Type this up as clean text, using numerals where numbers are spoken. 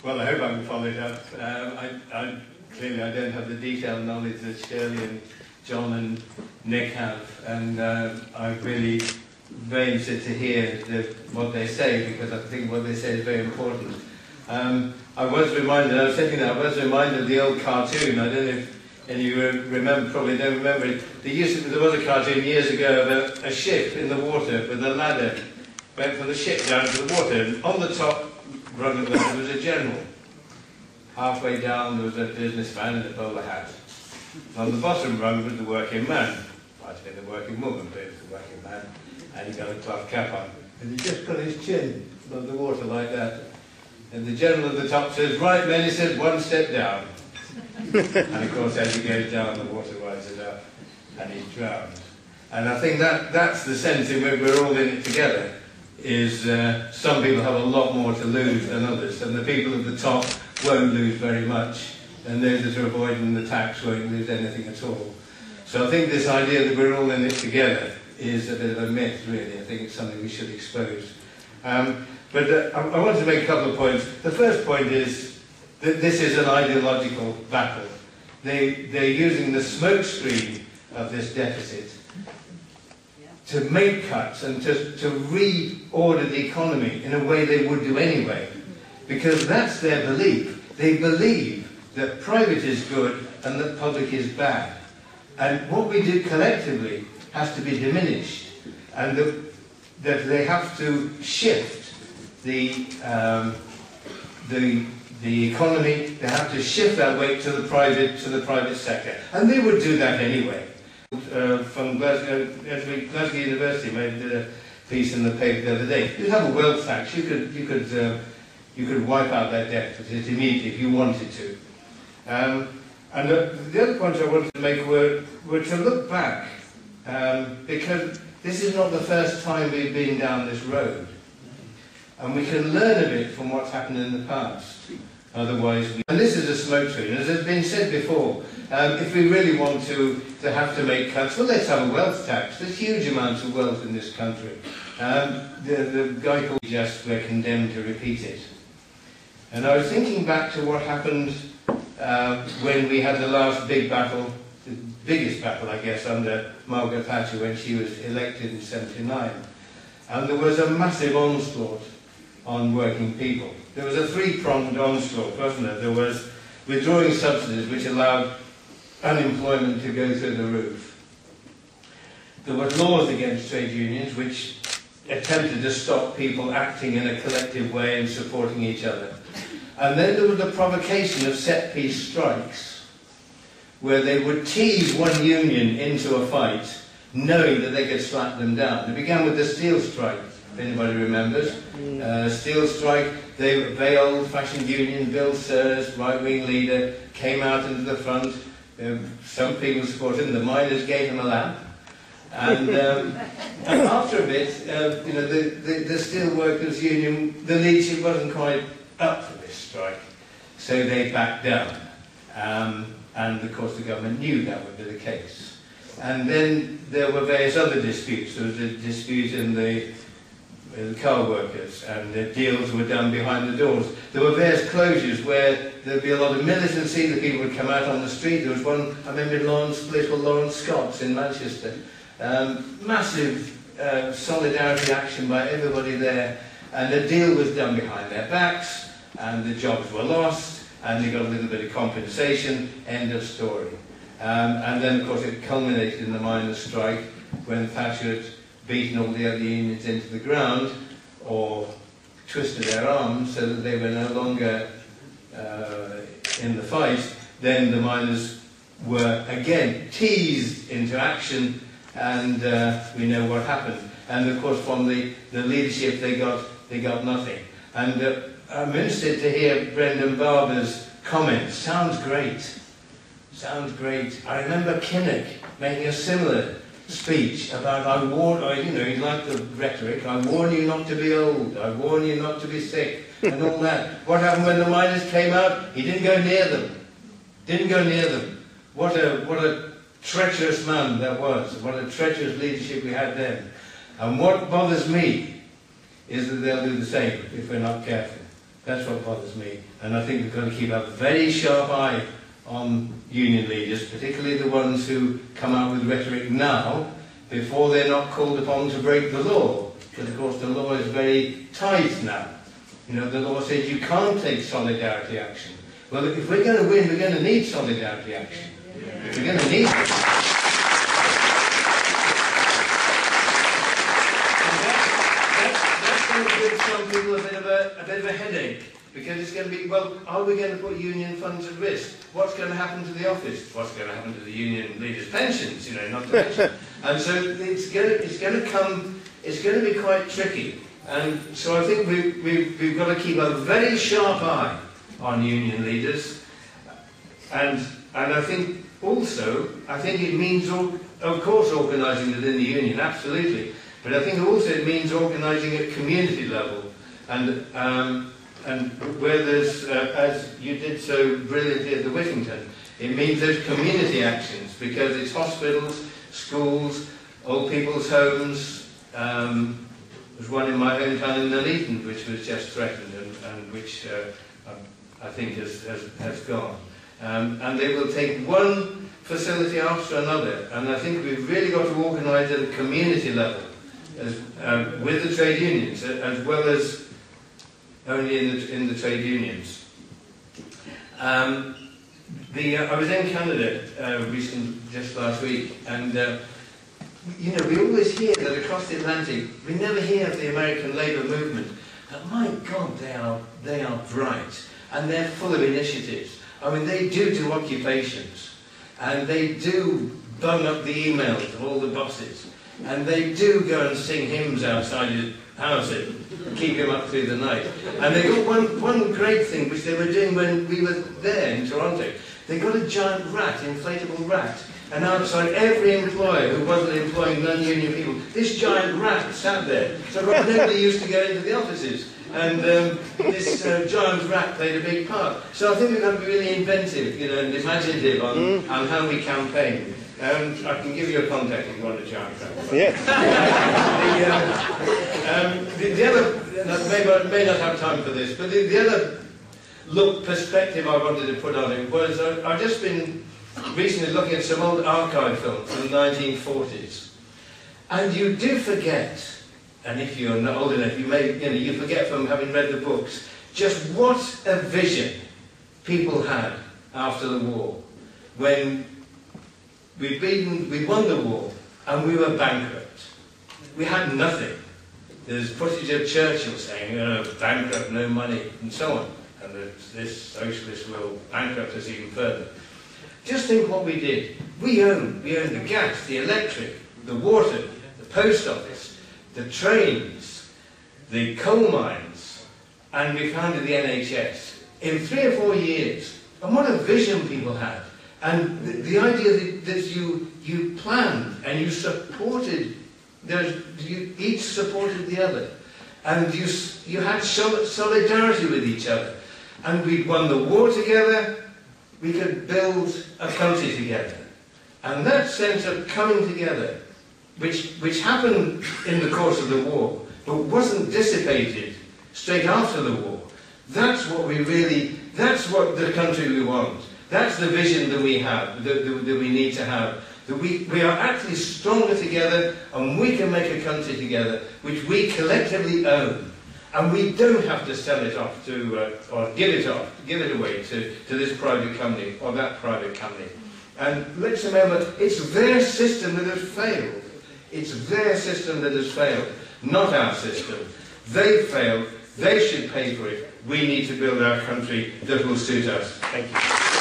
Well, I hope I can follow it up. Clearly I don't have the detailed knowledge that Shirley and John and Nick have, and I'm really very interested to hear what they say, because I think what they say is very important. I was reminded of the old cartoon. I don't know if any of you remember, probably don't remember it. There was a cartoon years ago of a ship in the water with a ladder went from the ship down to the water, and on the top rung of the ladder was a general. Halfway down there was a businessman in a bowler hat. On the bottom rung was the working man. Might have been the working woman, but it was the working man. And he got a cloth cap on. And he just put his chin above the water like that. And the general at the top says, "Right men," he said, "one step down." And of course as he goes down the water rises up and he's drowned. And I think that's the sense in which we're all in it together, is some people have a lot more to lose than others, and the people at the top won't lose very much, and those that are avoiding the tax won't lose anything at all. So I think this idea that we're all in it together is a bit of a myth, really. I think it's something we should expose. But I want to make a couple of points. The first point is that this is an ideological battle. They're using the smokescreen of this deficit to make cuts and to reorder the economy in a way they would do anyway, because that's their belief. They believe that private is good and that public is bad. And what we do collectively has to be diminished, and that they have to shift the economy. They have to shift that weight to the private sector, and they would do that anyway. From Glasgow University made a piece in the paper the other day. You'd have a wealth tax. You could wipe out that deficit immediately if you wanted to. And the other points I wanted to make were to look back, because this is not the first time we've been down this road, and we can learn a bit from what's happened in the past. Otherwise, and this is a smokescreen. As has been said before, if we really want to have to make cuts, well, let's have a wealth tax. There's huge amounts of wealth in this country. The guy called just we're condemned to repeat it. And I was thinking back to what happened when we had the last big battle, the biggest battle, I guess, under Margaret Thatcher when she was elected in '79. And there was a massive onslaught on working people. There was a three-pronged onslaught, wasn't there? There was withdrawing subsidies, which allowed unemployment to go through the roof. There were laws against trade unions, which attempted to stop people acting in a collective way and supporting each other. And then there was the provocation of set-piece strikes, where they would tease one union into a fight, knowing that they could slap them down. It began with the steel strike, if anybody remembers. Steel strike, the very old-fashioned union, Bill Sears, right-wing leader, came out into the front. Some people supported him. The miners gave him a lamp. And after a bit, the steel workers' union, the leadership wasn't quite up for this strike, so they backed down. And of course the government knew that would be the case. And then there were various other disputes. There was a dispute in the car workers, and the deals were done behind the doors. There were various closures where there would be a lot of militancy. The people would come out on the street. There was one, I remember, in political Lawrence Scott's in Manchester. Massive solidarity action by everybody there, and the deal was done behind their backs, and the jobs were lost, and they got a little bit of compensation. End of story. And then, of course, it culminated in the miners' strike when Thatcher had beaten all the other unions into the ground, or twisted their arms so that they were no longer in the fight. Then the miners were again teased into action, and we know what happened. And of course, from the leadership, they got nothing. And I'm interested to hear Brendan Barber's comments. Sounds great. Sounds great. I remember Kinnock making a similar speech about, he liked the rhetoric, I warn you not to be old, I warn you not to be sick, and all that. What happened when the miners came out? He didn't go near them. Didn't go near them. What a treacherous man that was. What a treacherous leadership we had then. And what bothers me is that they'll do the same if we're not careful. That's what bothers me. And I think we've got to keep a very sharp eye on union leaders, particularly the ones who come out with rhetoric now, before they're not called upon to break the law. Because of course the law is very tight now. You know, the law says you can't take solidarity action. Well, if we're going to win, we're going to need solidarity action. We're going to need it. That's going to give some people a bit of a headache. Because it's going to be, well, are we going to put union funds at risk? What's going to happen to the office? What's going to happen to the union leaders' pensions? You know, not to mention. And so it's going to be quite tricky. And so I think we've got to keep a very sharp eye on union leaders. And I think also, it means, of course, organising within the union, absolutely. But I think also it means organising at community level. And where there's, as you did so brilliantly at the Whittington, it means there's community actions, because it's hospitals, schools, old people's homes. There's one in my hometown in Nuneaton which was just threatened and which I think has gone. And they will take one facility after another, and I think we've really got to organise at a community level with the trade unions, as well as only in the trade unions. I was in Canada just last week, and you know, we always hear that across the Atlantic, we never hear of the American labour movement. But my God, they are bright, and they're full of initiatives. I mean, they do occupations, and they do bung up the emails of all the bosses, and they do go and sing hymns outside his house, keep him up through the night. And they got one great thing which they were doing when we were there in Toronto. They got a giant rat, inflatable rat, and outside every employer who wasn't employing non-union people, this giant rat sat there. So nobody used to go into the offices, and this giant rat played a big part. So I think we've got to be really inventive, you know, and imaginative on how we campaign. I can give you a contact if you want a giant rat. Yes. The other, may not have time for this, but the other perspective I wanted to put on it was I've just been recently looking at some old archive films from the 1940s, and you do forget, and if you're not old enough, you forget from having read the books, just what a vision people had after the war, when we won the war and we were bankrupt. We had nothing. There's footage of Churchill saying, bankrupt, no money, and so on. And this socialist will bankrupt us even further. Just think what we did. We owned the gas, the electric, the water, the post office, the trains, the coal mines, and we founded the NHS in 3 or 4 years. And what a vision people had. And the idea that you planned and you supported, you each supported the other, and you had solidarity with each other. And we won the war together, we could build a country together. And that sense of coming together, which happened in the course of the war, but wasn't dissipated straight after the war, that's what the country we want. That's the vision that we have, that we need to have. That we are actually stronger together, and we can make a country together, which we collectively own. And we don't have to sell it off to, or give it away to this private company or that private company. And let's remember, it's their system that has failed. It's their system that has failed, not our system. They failed, they should pay for it. We need to build our country that will suit us. Thank you.